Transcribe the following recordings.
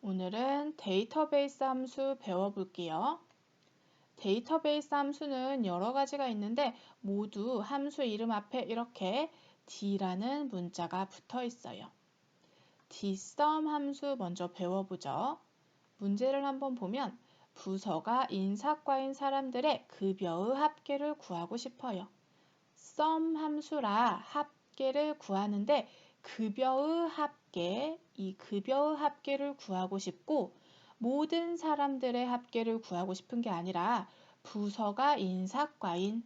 오늘은 데이터베이스 함수 배워볼게요. 데이터베이스 함수는 여러 가지가 있는데 모두 함수 이름 앞에 이렇게 d라는 문자가 붙어 있어요. dsum 함수 먼저 배워보죠. 문제를 한번 보면 부서가 인사과인 사람들의 급여의 합계를 구하고 싶어요. sum 함수라 합계를 구하는데 급여의 합계, 이 급여의 합계를 구하고 싶고 모든 사람들의 합계를 구하고 싶은 게 아니라 부서가 인사과인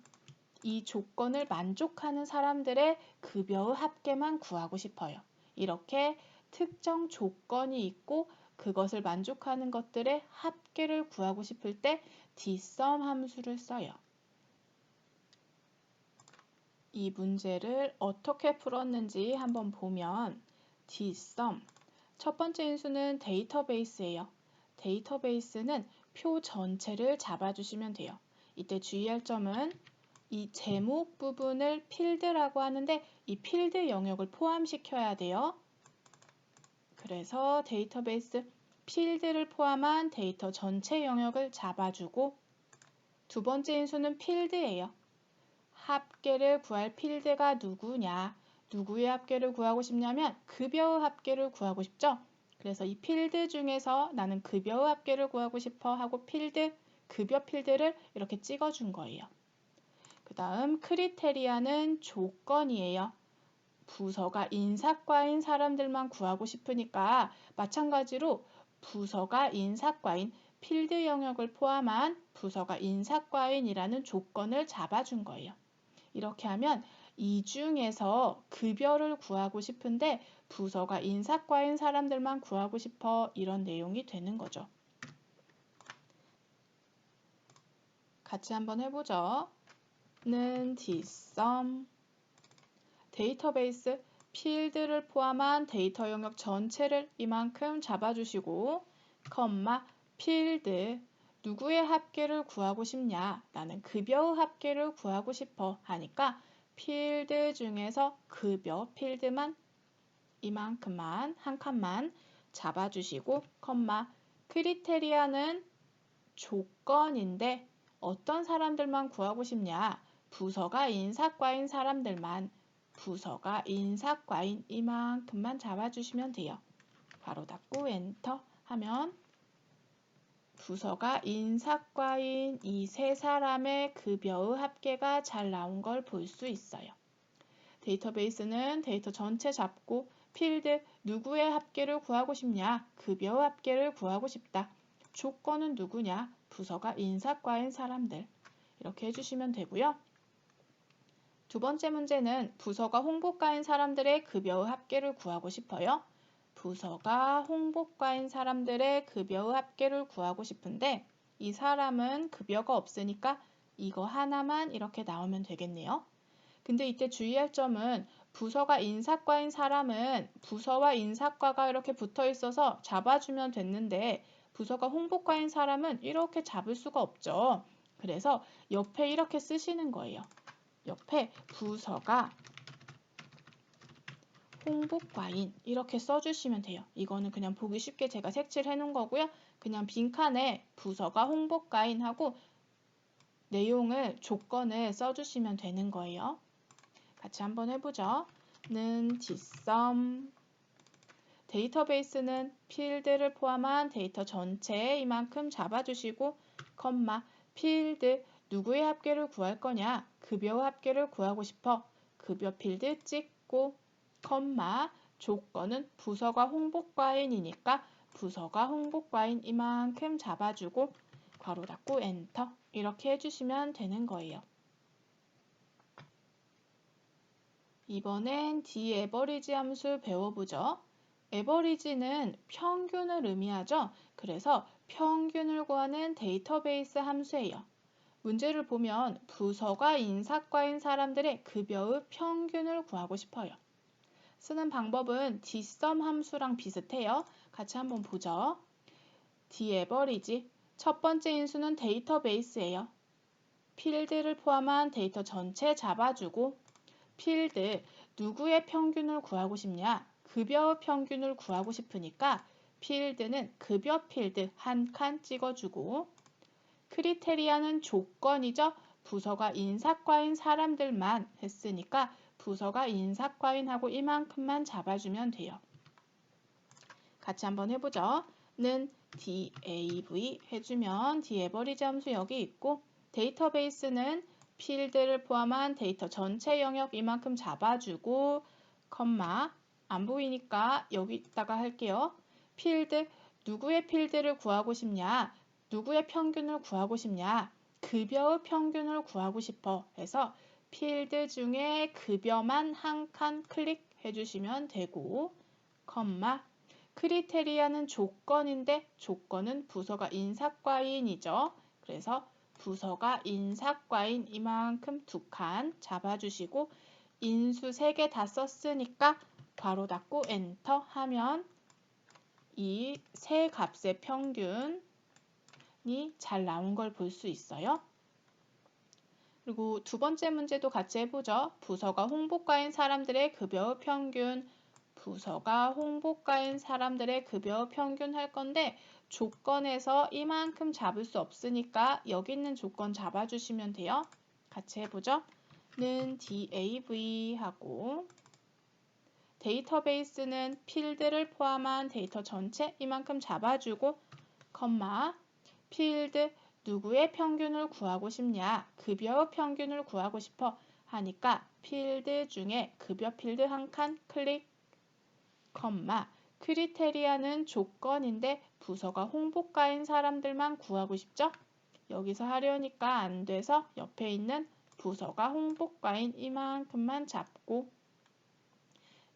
이 조건을 만족하는 사람들의 급여의 합계만 구하고 싶어요. 이렇게 특정 조건이 있고 그것을 만족하는 것들의 합계를 구하고 싶을 때 dsum 함수를 써요. 이 문제를 어떻게 풀었는지 한번 보면 dsum 첫 번째 인수는 데이터베이스예요. 데이터베이스는 표 전체를 잡아주시면 돼요. 이때 주의할 점은 이 제목 부분을 필드라고 하는데 이 필드 영역을 포함시켜야 돼요. 그래서 데이터베이스 필드를 포함한 데이터 전체 영역을 잡아주고 두 번째 인수는 필드예요. 합계를 구할 필드가 누구냐? 누구의 합계를 구하고 싶냐면 급여의 합계를 구하고 싶죠? 그래서 이 필드 중에서 나는 급여의 합계를 구하고 싶어 하고 필드, 급여 필드를 이렇게 찍어준 거예요. 그 다음 크리테리아는 조건이에요. 부서가 인사과인 사람들만 구하고 싶으니까 마찬가지로 부서가 인사과인 필드 영역을 포함한 부서가 인사과인이라는 조건을 잡아준 거예요. 이렇게 하면 이 중에서 급여를 구하고 싶은데 부서가 인사과인 사람들만 구하고 싶어 이런 내용이 되는 거죠. 같이 한번 해보죠. 는 dsum 데이터베이스 필드를 포함한 데이터 영역 전체를 이만큼 잡아주시고 필드 누구의 합계를 구하고 싶냐? 나는 급여의 합계를 구하고 싶어 하니까 필드 중에서 급여 필드만 이만큼만 한 칸만 잡아주시고 크리테리아는 조건인데 어떤 사람들만 구하고 싶냐? 부서가 인사과인 사람들만 부서가 인사과인 이만큼만 잡아주시면 돼요. 바로 닫고 엔터 하면 부서가 인사과인 이 세 사람의 급여의 합계가 잘 나온 걸 볼 수 있어요. 데이터베이스는 데이터 전체 잡고 필드 누구의 합계를 구하고 싶냐? 급여의 합계를 구하고 싶다. 조건은 누구냐? 부서가 인사과인 사람들. 이렇게 해주시면 되고요. 두 번째 문제는 부서가 홍보과인 사람들의 급여의 합계를 구하고 싶어요. 부서가 홍보과인 사람들의 급여의 합계를 구하고 싶은데 이 사람은 급여가 없으니까 이거 하나만 이렇게 나오면 되겠네요. 근데 이때 주의할 점은 부서가 인사과인 사람은 부서와 인사과가 이렇게 붙어 있어서 잡아주면 됐는데 부서가 홍보과인 사람은 이렇게 잡을 수가 없죠. 그래서 옆에 이렇게 쓰시는 거예요. 옆에 부서가 홍보과인 이렇게 써주시면 돼요. 이거는 그냥 보기 쉽게 제가 색칠해 놓은 거고요. 그냥 빈칸에 부서가 홍보과인 하고 내용을 조건을 써주시면 되는 거예요. 같이 한번 해보죠. 는 dsum 데이터베이스는 필드를 포함한 데이터 전체 이만큼 잡아주시고 필드 누구의 합계를 구할 거냐? 급여 합계를 구하고 싶어. 급여 필드 찍고 조건은 부서가 홍보과인이니까 부서가 홍보과인 이만큼 잡아주고 괄호 닫고 엔터 이렇게 해주시면 되는 거예요. 이번엔 dAverage 함수 배워보죠. average는 평균을 의미하죠. 그래서 평균을 구하는 데이터베이스 함수예요. 문제를 보면 부서가 인사과인 사람들의 급여의 평균을 구하고 싶어요. 쓰는 방법은 dsum 함수랑 비슷해요. 같이 한번 보죠. dAverage 첫 번째 인수는 데이터베이스예요. 필드를 포함한 데이터 전체 잡아주고 필드 누구의 평균을 구하고 싶냐? 급여의 평균을 구하고 싶으니까 필드는 급여 필드 한 칸 찍어주고 크리테리아는 조건이죠. 부서가 인사과인 사람들만 했으니까 부서가 인사과인하고 이만큼만 잡아주면 돼요. 같이 한번 해보죠. 는 DAV 해주면 DAverage 함수 여기 있고 데이터베이스는 필드를 포함한 데이터 전체 영역 이만큼 잡아주고 컴마 안 보이니까 여기다가 할게요. 필드 누구의 필드를 구하고 싶냐? 누구의 평균을 구하고 싶냐? 급여의 평균을 구하고 싶어 해서 필드 중에 급여만 한 칸 클릭해 주시면 되고 컴마 크리테리아는 조건인데 조건은 부서가 인사과인이죠. 그래서 부서가 인사과인 이만큼 두 칸 잡아주시고 인수 3개 다 썼으니까 괄호 닫고 엔터 하면 이 세 값의 평균이 잘 나온 걸 볼 수 있어요. 그리고 두 번째 문제도 같이 해보죠. 부서가 홍보과인 사람들의 급여 평균 부서가 홍보과인 사람들의 급여 평균 할 건데 조건에서 이만큼 잡을 수 없으니까 여기 있는 조건 잡아주시면 돼요. 같이 해보죠. 는 DAV 하고 데이터베이스는 필드를 포함한 데이터 전체 이만큼 잡아주고 컴마 필드 누구의 평균을 구하고 싶냐? 급여 평균을 구하고 싶어 하니까 필드 중에 급여 필드 한 칸 클릭 컴마 크리테리아는 조건인데 부서가 홍보과인 사람들만 구하고 싶죠? 여기서 하려니까 안 돼서 옆에 있는 부서가 홍보과인 이만큼만 잡고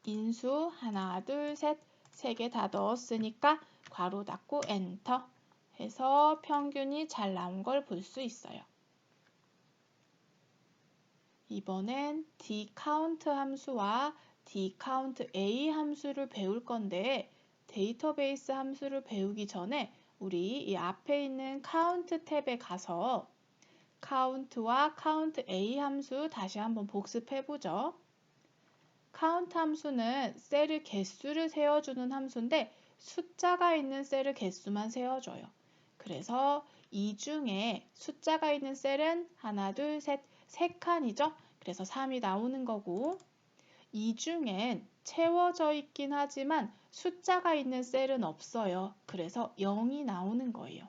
인수 하나 둘 셋 3개 다 넣었으니까 괄호 닫고 엔터 해서 평균이 잘 나온 걸 볼 수 있어요. 이번엔 dCount 함수와 dCountA 함수를 배울 건데 데이터베이스 함수를 배우기 전에 우리 이 앞에 있는 count 탭에 가서 count와 countA 함수 다시 한번 복습해보죠. count 함수는 셀의 개수를 세어주는 함수인데 숫자가 있는 셀의 개수만 세어줘요. 그래서 이 중에 숫자가 있는 셀은 하나, 둘, 셋, 3칸이죠. 그래서 3이 나오는 거고 이 중엔 채워져 있긴 하지만 숫자가 있는 셀은 없어요. 그래서 0이 나오는 거예요.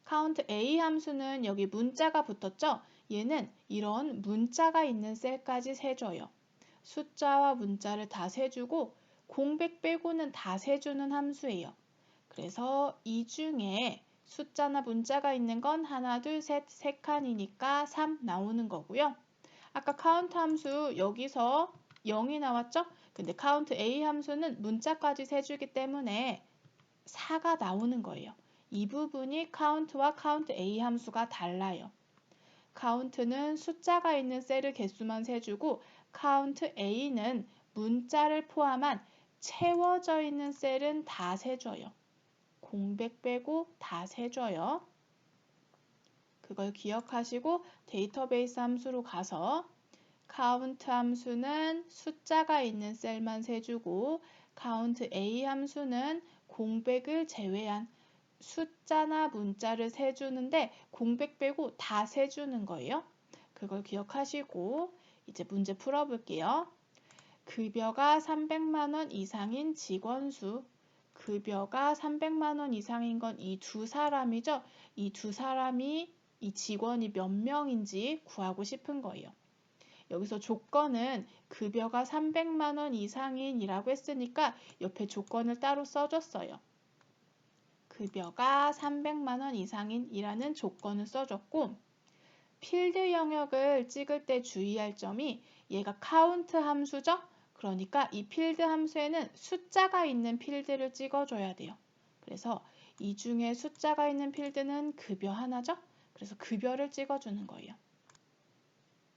count A 함수는 여기 문자가 붙었죠? 얘는 이런 문자가 있는 셀까지 세줘요. 숫자와 문자를 다 세주고 공백 빼고는 다 세주는 함수예요. 그래서 이 중에 숫자나 문자가 있는 건 하나, 둘, 셋, 3칸이니까 3 나오는 거고요. 아까 count 함수 여기서 0이 나왔죠? 근데 count A 함수는 문자까지 세주기 때문에 4가 나오는 거예요. 이 부분이 count와 count A 함수가 달라요. count는 숫자가 있는 셀의 개수만 세주고 count A는 문자를 포함한 채워져 있는 셀은 다 세줘요. 공백 빼고 다 세줘요. 그걸 기억하시고 데이터베이스 함수로 가서 count 함수는 숫자가 있는 셀만 세주고 count A 함수는 공백을 제외한 숫자나 문자를 세주는데 공백 빼고 다 세주는 거예요. 그걸 기억하시고 이제 문제 풀어볼게요. 급여가 300만 원 이상인 직원 수 급여가 300만 원 이상인 건 이 두 사람이죠. 이 두 사람이 이 직원이 몇 명인지 구하고 싶은 거예요. 여기서 조건은 급여가 300만 원 이상인이라고 했으니까 옆에 조건을 따로 써줬어요. 급여가 300만 원 이상인이라는 조건을 써줬고 필드 영역을 찍을 때 주의할 점이 얘가 count 함수죠? 그러니까 이 필드 함수에는 숫자가 있는 필드를 찍어줘야 돼요. 그래서 이 중에 숫자가 있는 필드는 급여 하나죠? 그래서 급여를 찍어주는 거예요.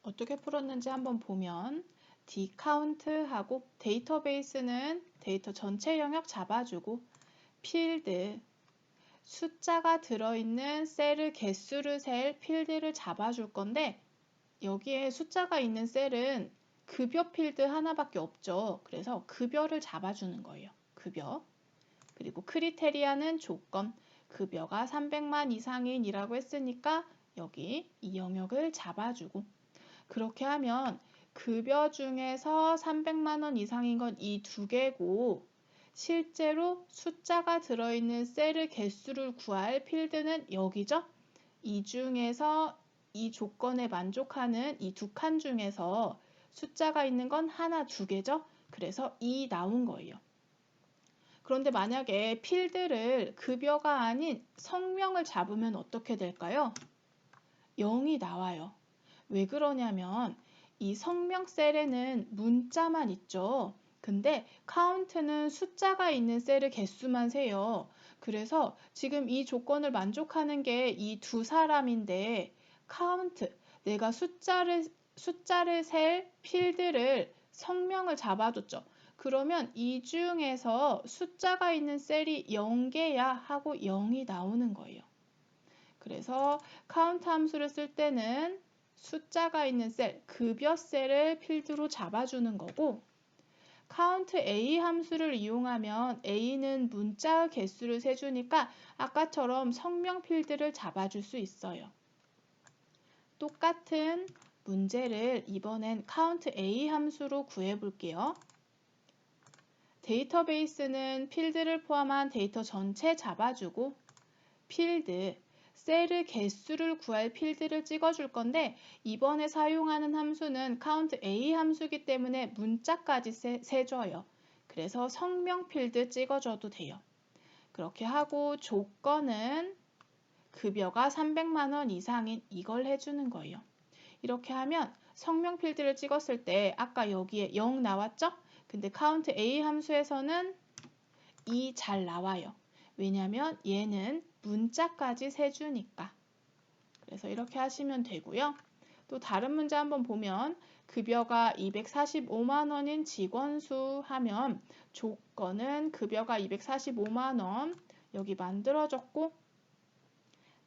어떻게 풀었는지 한번 보면 dCount하고 데이터베이스는 데이터 전체 영역 잡아주고 필드 숫자가 들어있는 셀의 개수를 셀 필드를 잡아줄 건데 여기에 숫자가 있는 셀은 급여 필드 하나밖에 없죠. 그래서 급여를 잡아주는 거예요. 급여. 그리고 크리테리아는 조건, 급여가 300만 이상인이라고 했으니까 여기 이 영역을 잡아주고, 그렇게 하면 급여 중에서 300만 원 이상인 건 이 두 개고, 실제로 숫자가 들어있는 셀의 개수를 구할 필드는 여기죠? 이 중에서 이 조건에 만족하는 이 두 칸 중에서 숫자가 있는 건 하나, 두 개죠? 그래서 2 나온 거예요. 그런데 만약에 필드를 급여가 아닌 성명을 잡으면 어떻게 될까요? 0이 나와요. 왜 그러냐면 이 성명 셀에는 문자만 있죠. 근데 카운트는 숫자가 있는 셀의 개수만 세요. 그래서 지금 이 조건을 만족하는 게 이 두 사람인데, 카운트, 내가 숫자를 셀 필드를 성명을 잡아줬죠. 그러면 이 중에서 숫자가 있는 셀이 0개야 하고 0이 나오는 거예요. 그래서 카운트 함수를 쓸 때는 숫자가 있는 셀, 급여 셀을 필드로 잡아주는 거고, count A 함수를 이용하면 A는 문자 개수를 세주니까 아까처럼 성명 필드를 잡아줄 수 있어요. 똑같은 문제를 이번엔 count A 함수로 구해볼게요. 데이터베이스는 필드를 포함한 데이터 전체 잡아주고, 필드, 셀의 개수를 구할 필드를 찍어줄 건데, 이번에 사용하는 함수는 count A 함수이기 때문에 문자까지 세줘요. 그래서 성명 필드 찍어줘도 돼요. 그렇게 하고 조건은 급여가 300만 원 이상인 이걸 해주는 거예요. 이렇게 하면 성명 필드를 찍었을 때 아까 여기에 0 나왔죠? 근데 count A 함수에서는 2 잘 나와요. 왜냐면 얘는 문자까지 세주니까. 그래서 이렇게 하시면 되고요. 또 다른 문제 한번 보면 급여가 245만 원인 직원 수 하면 조건은 급여가 245만 원 여기 만들어졌고,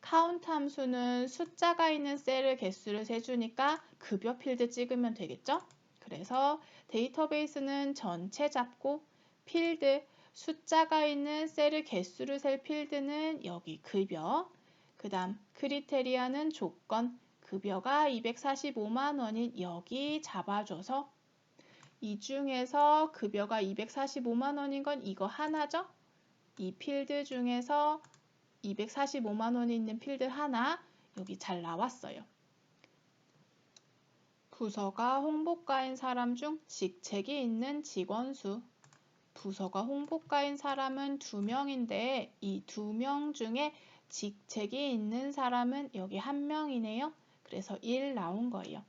카운트 함수는 숫자가 있는 셀의 개수를 세주니까 급여 필드 찍으면 되겠죠? 그래서 데이터베이스는 전체 잡고, 필드, 숫자가 있는 셀의 개수를 셀 필드는 여기 급여, 그 다음 크리테리아는 조건, 급여가 245만 원인 여기 잡아줘서 이 중에서 급여가 245만 원인 건 이거 하나죠? 이 필드 중에서 245만 원이 있는 필드 하나 여기 잘 나왔어요. 부서가 홍보과인 사람 중 직책이 있는 직원 수. 부서가 홍보과인 사람은 2명인데 이 2명 중에 직책이 있는 사람은 여기 1명이네요. 그래서 1 나온 거예요.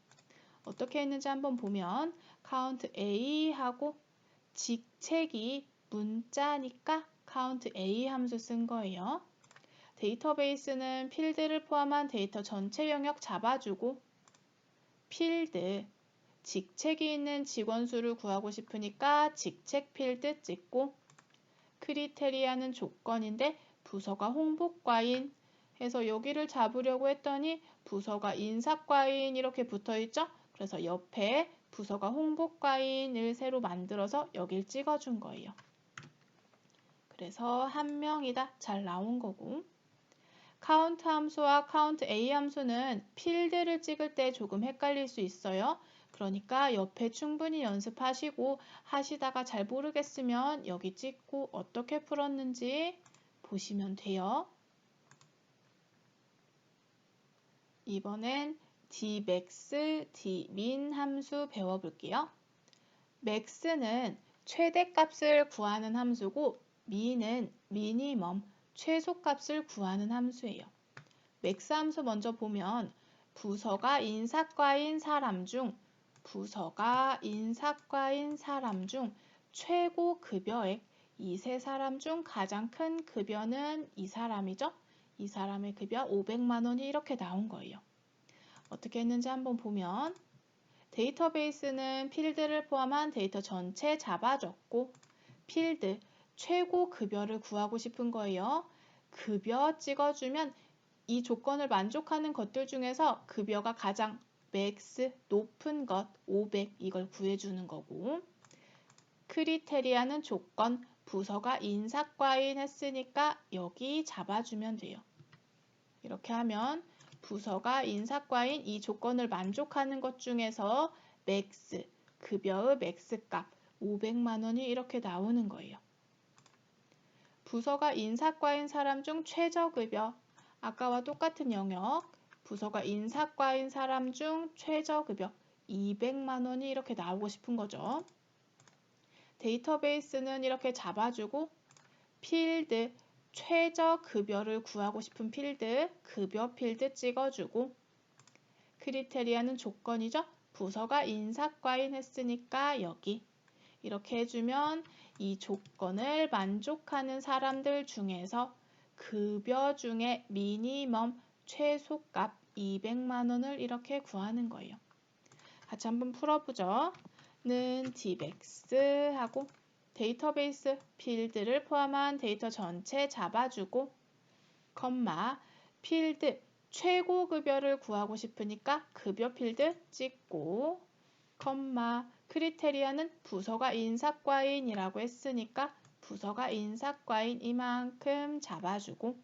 어떻게 했는지 한번 보면 count A 하고 직책이 문자니까 count A 함수 쓴 거예요. 데이터베이스는 필드를 포함한 데이터 전체 영역 잡아주고, 필드, 직책이 있는 직원 수를 구하고 싶으니까 직책 필드 찍고, 크리테리아는 조건인데 부서가 홍보과인 해서 여기를 잡으려고 했더니 부서가 인사과인 이렇게 붙어있죠? 그래서 옆에 부서가 홍보과인을 새로 만들어서 여길 찍어준 거예요. 그래서 1명이다. 잘 나온 거고, count 함수와 count A 함수는 필드를 찍을 때 조금 헷갈릴 수 있어요. 그러니까 옆에 충분히 연습하시고 하시다가 잘 모르겠으면 여기 찍고 어떻게 풀었는지 보시면 돼요. 이번엔 dmax, dmin 함수 배워볼게요. max는 최대값을 구하는 함수고 min은 미니멈, 최소값을 구하는 함수예요. 맥스 함수 먼저 보면 부서가 인사과인 사람 중 최고 급여액, 이 세 사람 중 가장 큰 급여는 이 사람이죠. 이 사람의 급여 500만 원이 이렇게 나온 거예요. 어떻게 했는지 한번 보면 데이터베이스는 필드를 포함한 데이터 전체 잡아줬고, 필드, 최고 급여를 구하고 싶은 거예요. 급여 찍어주면 이 조건을 만족하는 것들 중에서 급여가 가장 맥스, 높은 것, 500 이걸 구해주는 거고, 크리테리아는 조건, 부서가 인사과인 했으니까 여기 잡아주면 돼요. 이렇게 하면 부서가 인사과인 이 조건을 만족하는 것 중에서 맥스, 급여의 맥스값 500만 원이 이렇게 나오는 거예요. 부서가 인사과인 사람 중 최저급여, 아까와 똑같은 영역, 부서가 인사과인 사람 중 최저급여 200만 원이 이렇게 나오고 싶은 거죠. 데이터베이스는 이렇게 잡아주고 필드, 최저급여를 구하고 싶은 필드, 급여 필드 찍어주고 크리테리아는 조건이죠. 부서가 인사과인 했으니까 여기 이렇게 해주면 이 조건을 만족하는 사람들 중에서 급여 중에 미니멈 최소값 200만 원을 이렇게 구하는 거예요. 같이 한번 풀어보죠. 는 dx 하고 데이터베이스 필드를 포함한 데이터 전체 잡아주고 컴마 필드 최고 급여를 구하고 싶으니까 급여 필드 찍고 컴마 크리테리아는 부서가 인사과인이라고 했으니까 부서가 인사과인 이만큼 잡아주고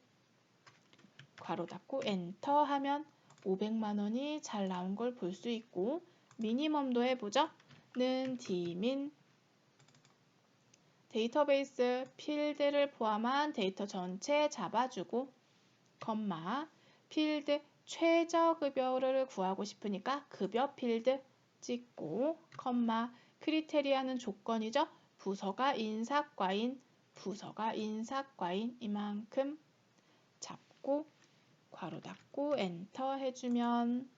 괄호 닫고 엔터 하면 500만 원이 잘 나온 걸 볼 수 있고 미니멈도 해보죠. 는 dmin 데이터베이스 필드를 포함한 데이터 전체 잡아주고 컴마 필드 최저급여를 구하고 싶으니까 급여 필드 찍고 컴마 크리테리아는 조건이죠. 부서가 인사과인 이만큼 잡고 괄호 닫고 엔터 해주면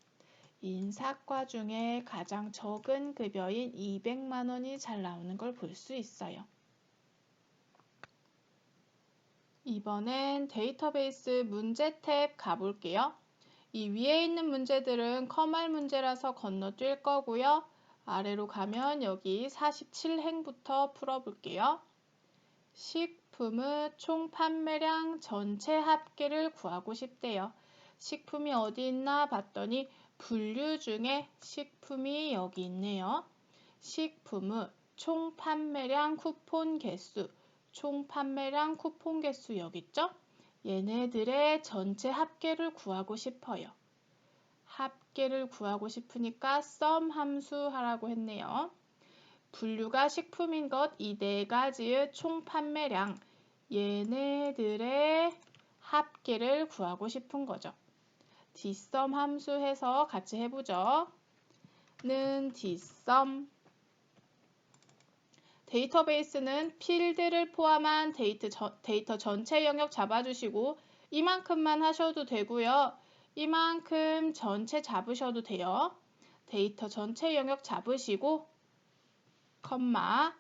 인사과 중에 가장 적은 급여인 200만 원이 잘 나오는 걸 볼 수 있어요. 이번엔 데이터베이스 문제 탭 가볼게요. 이 위에 있는 문제들은 컴할 문제라서 건너뛸 거고요. 아래로 가면 여기 47행부터 풀어볼게요. 식품의 총 판매량 전체 합계를 구하고 싶대요. 식품이 어디 있나 봤더니 분류 중에 식품이 여기 있네요. 식품의 총 판매량 쿠폰 개수, 총 판매량 쿠폰 개수 여기 있죠? 얘네들의 전체 합계를 구하고 싶어요. 합계를 구하고 싶으니까 sum 함수 하라고 했네요. 분류가 식품인 것 이 네 가지의 총 판매량 얘네들의 합계를 구하고 싶은 거죠. dsum 함수 해서 같이 해보죠. 는 dsum 데이터베이스는 필드를 포함한 데이터 전체 영역 잡아주시고 이만큼만 하셔도 되고요. 이만큼 전체 잡으셔도 돼요. 데이터 전체 영역 잡으시고 컴마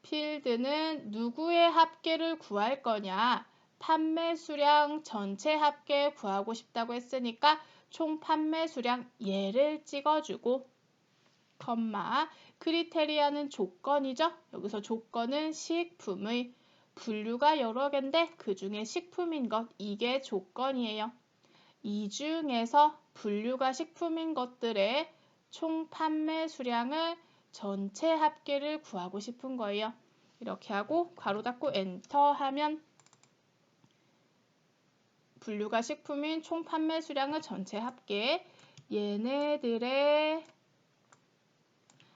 필드는 누구의 합계를 구할 거냐 판매 수량 전체 합계 구하고 싶다고 했으니까 총 판매 수량 얘를 찍어주고 컴마 크리테리아는 조건이죠. 여기서 조건은 식품의 분류가 여러 개인데 그 중에 식품인 것 이게 조건이에요. 이 중에서 분류가 식품인 것들의 총 판매 수량을 전체 합계를 구하고 싶은 거예요. 이렇게 하고 괄호 닫고 엔터 하면 분류가 식품인 총 판매 수량의 전체 합계 얘네들의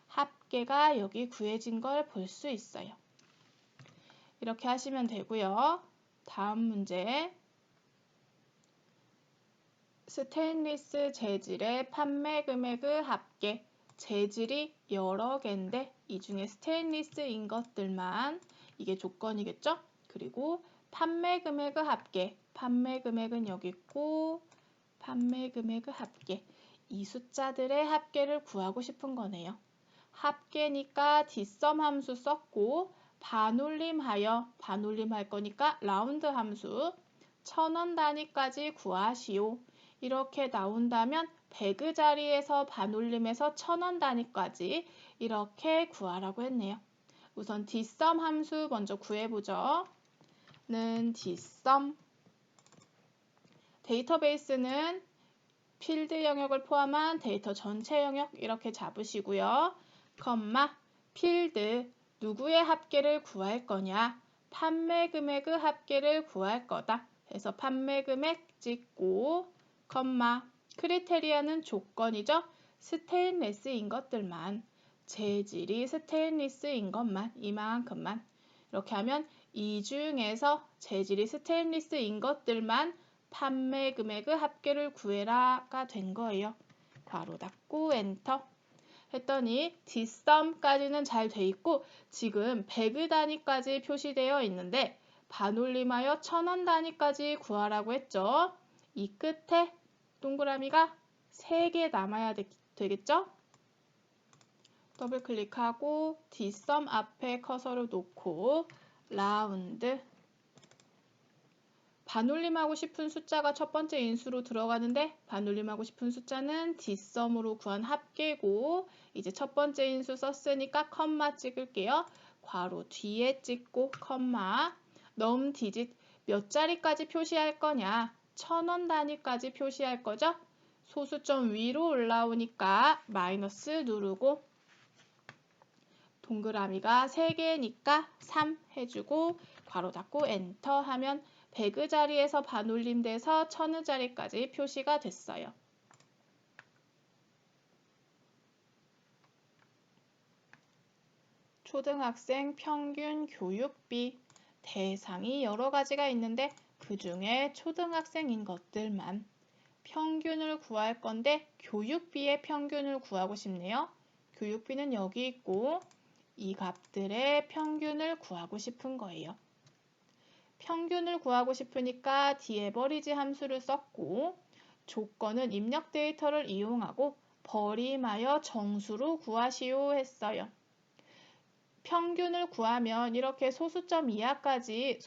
합계가 여기 구해진 걸 볼 수 있어요. 이렇게 하시면 되고요. 다음 문제 스테인리스 재질의 판매 금액의 합계 재질이 여러 개인데 이 중에 스테인리스인 것들만 이게 조건이겠죠? 그리고 판매 금액의 합계 판매 금액은 여기 있고 판매 금액의 합계 이 숫자들의 합계를 구하고 싶은 거네요. 합계니까 dsum 함수 썼고 반올림할 거니까 라운드 함수 1000원 단위까지 구하시오. 이렇게 나온다면 100의 자리에서 반올림해서 1000원 단위까지 이렇게 구하라고 했네요. 우선 dsum 함수 먼저 구해보죠. 는 dsum 데이터베이스는 필드 영역을 포함한 데이터 전체 영역 이렇게 잡으시고요. 컴마 필드 누구의 합계를 구할 거냐? 판매 금액의 합계를 구할 거다. 그래서 판매 금액 찍고 컴마 크리테리아는 조건이죠. 스테인리스인 것들만 재질이 스테인리스인 것만 이만큼만 이렇게 하면 이 중에서 재질이 스테인리스인 것들만 판매 금액의 합계를 구해라가 된 거예요. 괄호 닫고 엔터 했더니 뒷섬까지는 잘 돼 있고 지금 100의 단위까지 표시되어 있는데 반올림하여 1000원 단위까지 구하라고 했죠. 이 끝에 동그라미가 3개 남아야 되겠죠? 더블 클릭하고 뒷섬 앞에 커서를 놓고 라운드 반올림하고 싶은 숫자가 첫 번째 인수로 들어가는데 반올림하고 싶은 숫자는 뒷섬으로 구한 합계고 이제 첫 번째 인수 썼으니까 컴마 찍을게요. 괄호 뒤에 찍고 컴마 넘 디짓 몇 자리까지 표시할 거냐 1000원 단위까지 표시할 거죠. 소수점 위로 올라오니까 마이너스 누르고 동그라미가 3개니까 3 해주고 괄호 닫고 엔터 하면 100의 자리에서 반올림돼서 1000의 자리까지 표시가 됐어요. 초등학생 평균 교육비 대상이 여러 가지가 있는데 그 중에 초등학생인 것들만 평균을 구할 건데 교육비의 평균을 구하고 싶네요. 교육비는 여기 있고 이 값들의 평균을 구하고 싶은 거예요. 평균을 구하고 싶으니까 디에버리지 함수를 썼고 조건은 입력 데이터를 이용하고 버림하여 정수로 구하시오 했어요. 평균을 구하면 이렇게 소수점 이하까지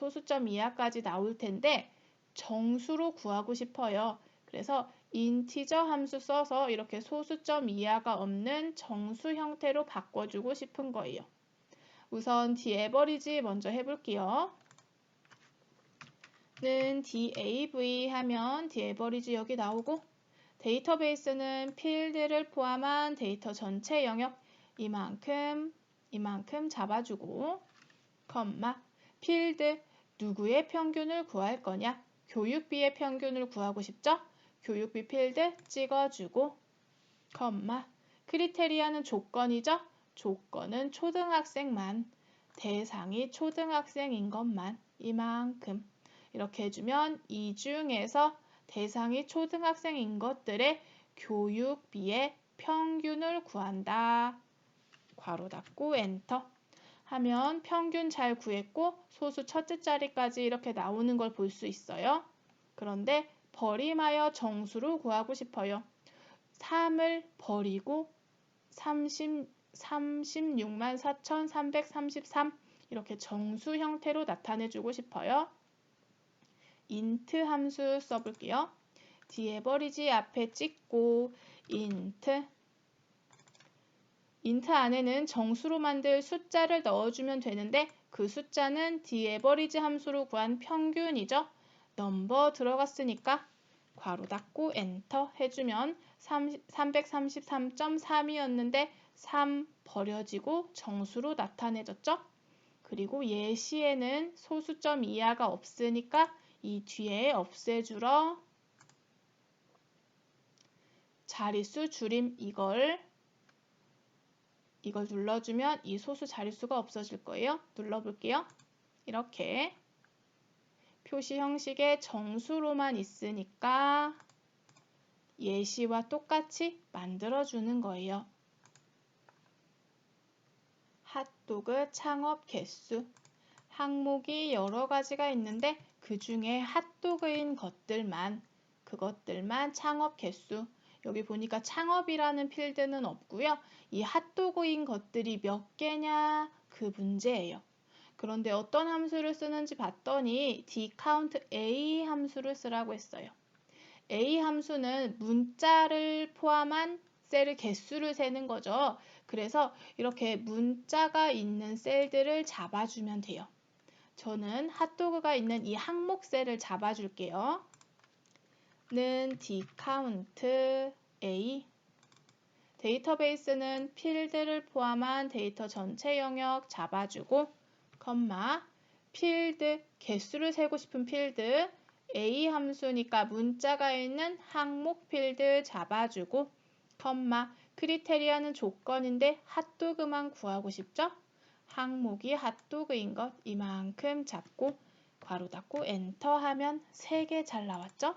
나올 텐데 정수로 구하고 싶어요. 그래서 인티저 함수 써서 이렇게 소수점 이하가 없는 정수 형태로 바꿔주고 싶은 거예요. 우선 디에버리지 먼저 해볼게요. 는 DAV 하면 디에버리지 여기 나오고 데이터베이스는 필드를 포함한 데이터 전체 영역 이만큼 잡아주고 컴마 필드 누구의 평균을 구할 거냐 교육비의 평균을 구하고 싶죠? 교육비 필드 찍어주고 컴마 크리테리아는 조건이죠? 조건은 초등학생만 대상이 초등학생인 것만 이만큼 이렇게 해주면 이 중에서 대상이 초등학생인 것들의 교육비의 평균을 구한다. 괄호 닫고 엔터 하면 평균 잘 구했고 소수 첫째 자리까지 이렇게 나오는 걸 볼 수 있어요. 그런데 버림하여 정수로 구하고 싶어요. 3을 버리고 364,333 이렇게 정수 형태로 나타내주고 싶어요. int 함수 써볼게요. 디에버리지 앞에 찍고 int 안에는 정수로 만들 숫자를 넣어주면 되는데 그 숫자는 디에버리지 함수로 구한 평균이죠. 넘버 들어갔으니까 괄호 닫고 엔터 해주면 333.3이었는데 3 버려지고 정수로 나타내졌죠. 그리고 예시에는 소수점 이하가 없으니까 이 뒤에 없애주러 자릿수 줄임 이걸 눌러주면 이 소수 자릿수가 없어질 거예요. 눌러볼게요. 이렇게 표시 형식의 정수로만 있으니까 예시와 똑같이 만들어주는 거예요. 핫도그 창업 개수 항목이 여러 가지가 있는데 그 중에 핫도그인 그것들만 창업 개수 여기 보니까 창업이라는 필드는 없고요. 이 핫도그인 것들이 몇 개냐 그 문제예요. 그런데 어떤 함수를 쓰는지 봤더니 dCountA 함수를 쓰라고 했어요. A 함수는 문자를 포함한 셀의 개수를 세는 거죠. 그래서 이렇게 문자가 있는 셀들을 잡아주면 돼요. 저는 핫도그가 있는 이 항목 셀을 잡아줄게요. 는 dCountA 데이터베이스는 필드를 포함한 데이터 전체 영역 잡아주고, 필드, 개수를 세고 싶은 필드, A 함수니까 문자가 있는 항목 필드 잡아주고, 크리테리아는 조건인데 핫도그만 구하고 싶죠? 항목이 핫도그인 것 이만큼 잡고 괄호 닫고 엔터 하면 3개 잘 나왔죠?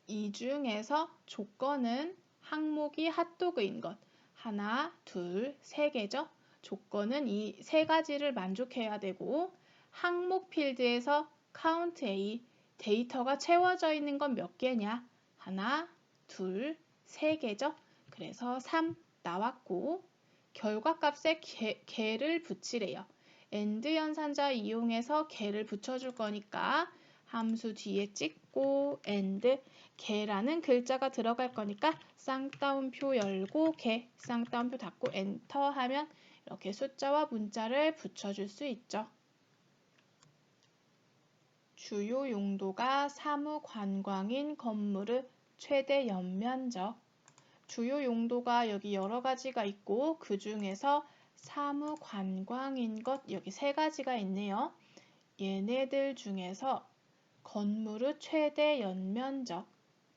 이 중에서 조건은 항목이 핫도그인 것 하나, 둘, 3개죠? 조건은 이 3가지를 만족해야 되고 항목 필드에서 count A 데이터가 채워져 있는 건 몇 개냐? 하나, 둘, 3개죠? 그래서 3 나왔고 결과값에 개를 붙이래요. AND 연산자 이용해서 개를 붙여줄 거니까 함수 뒤에 찍고 AND 개라는 글자가 들어갈 거니까 쌍따옴표 열고 개, 쌍따옴표 닫고 엔터 하면 이렇게 숫자와 문자를 붙여줄 수 있죠. 주요 용도가 사무관광인 건물의 최대 연면적. 주요 용도가 여기 여러 가지가 있고 그 중에서 사무관광인 것 여기 3가지가 있네요. 얘네들 중에서 건물의 최대 연면적,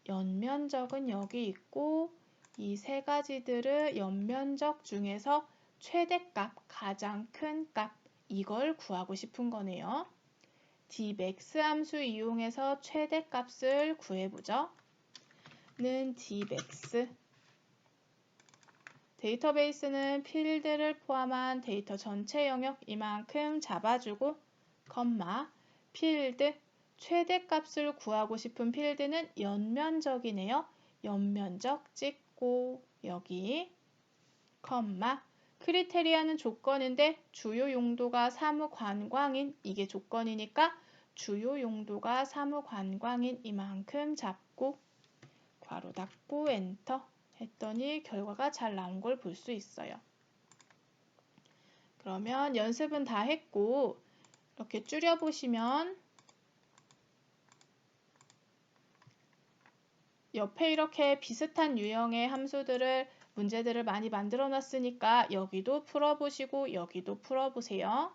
연면적은 여기 있고 이 3가지들의 연면적 중에서 최대값, 가장 큰 값, 이걸 구하고 싶은 거네요. dmax 함수 이용해서 최대값을 구해보죠. 는 dmax 데이터베이스는 필드를 포함한 데이터 전체 영역 이만큼 잡아주고, 필드, 최대값을 구하고 싶은 필드는 연면적이네요. 연면적 찍고 여기, 크리테리아는 조건인데 주요 용도가 사무관광인 이게 조건이니까 주요 용도가 사무관광인 이만큼 잡고 괄호 닫고 엔터 했더니 결과가 잘 나온 걸 볼 수 있어요. 그러면 연습은 다 했고 이렇게 줄여보시면 옆에 이렇게 비슷한 유형의 함수들을 문제들을 많이 만들어 놨으니까 여기도 풀어보시고 여기도 풀어보세요.